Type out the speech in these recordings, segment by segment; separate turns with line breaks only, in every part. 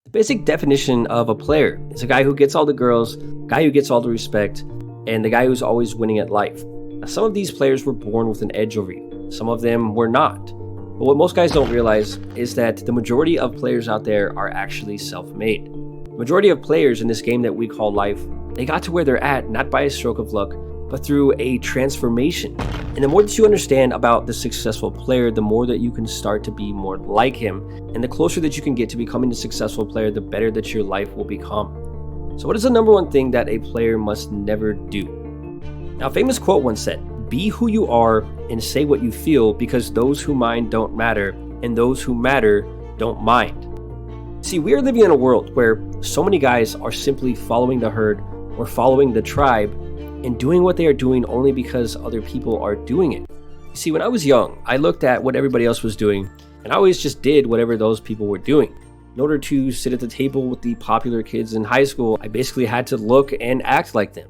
The basic definition of a player is a guy who gets all the girls, guy who gets all the respect, and the guy who's always winning at life. Now, some of these players were born with an edge over you. Some of them were not. But what most guys don't realize is that the majority of players out there are actually self-made. The majority of players in this game that we call life, they got to where they're at not by a stroke of luck, but through a transformation. And the more that you understand about the successful player, the more that you can start to be more like him. And the closer that you can get to becoming a successful player, the better that your life will become. So what is the number one thing that a player must never do? Now, a famous quote once said, "Be who you are and say what you feel, because those who mind don't matter, and those who matter don't mind." See, we are living in a world where so many guys are simply following the herd or following the tribe and doing what they are doing only because other people are doing it. See, when I was young, I looked at what everybody else was doing, and I always just did whatever those people were doing. In order to sit at the table with the popular kids in high school, I basically had to look and act like them.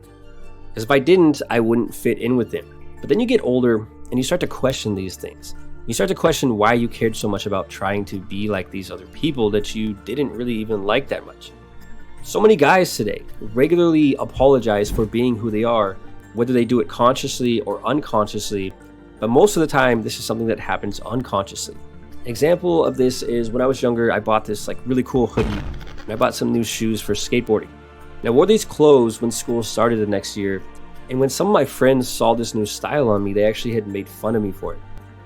Because if I didn't, I wouldn't fit in with them. But then you get older, and you start to question these things. You start to question why you cared so much about trying to be like these other people that you didn't really even like that much. So many guys today regularly apologize for being who they are, whether they do it consciously or unconsciously, but most of the time this is something that happens unconsciously. An example of this is when I was younger, I bought this really cool hoodie, and I bought some new shoes for skateboarding. And I wore these clothes when school started the next year, and when some of my friends saw this new style on me, they actually had made fun of me for it.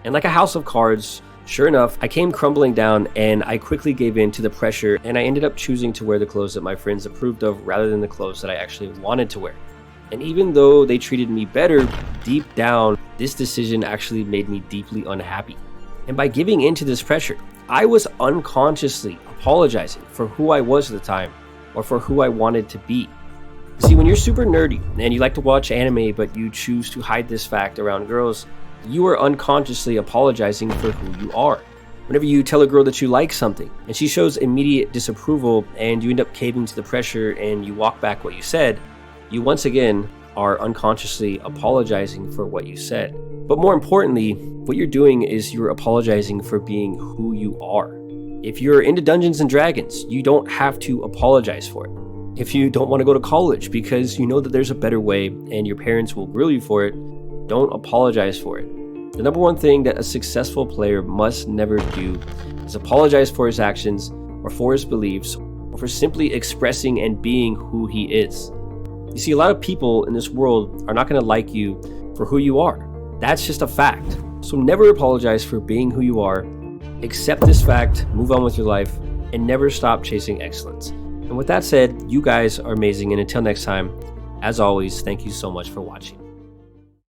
And like a house of cards, sure enough, I came crumbling down, and I quickly gave in to the pressure, and I ended up choosing to wear the clothes that my friends approved of rather than the clothes that I actually wanted to wear. And even though they treated me better, deep down, this decision actually made me deeply unhappy. And by giving in to this pressure, I was unconsciously apologizing for who I was at the time, or for who I wanted to be. See, when you're super nerdy and you like to watch anime, but you choose to hide this fact around girls, you are unconsciously apologizing for who you are. Whenever you tell a girl that you like something and she shows immediate disapproval and you end up caving to the pressure and you walk back what you said, you once again are unconsciously apologizing for what you said. But more importantly, what you're doing is you're apologizing for being who you are. If you're into Dungeons and Dragons, you don't have to apologize for it. If you don't want to go to college because you know that there's a better way and your parents will grill you for it, don't apologize for it. The number one thing that a successful player must never do is apologize for his actions or for his beliefs or for simply expressing and being who he is. You see, a lot of people in this world are not going to like you for who you are. That's just a fact. So never apologize for being who you are. Accept this fact, move on with your life, and never stop chasing excellence. And with that said, you guys are amazing. And until next time, as always, thank you so much for watching.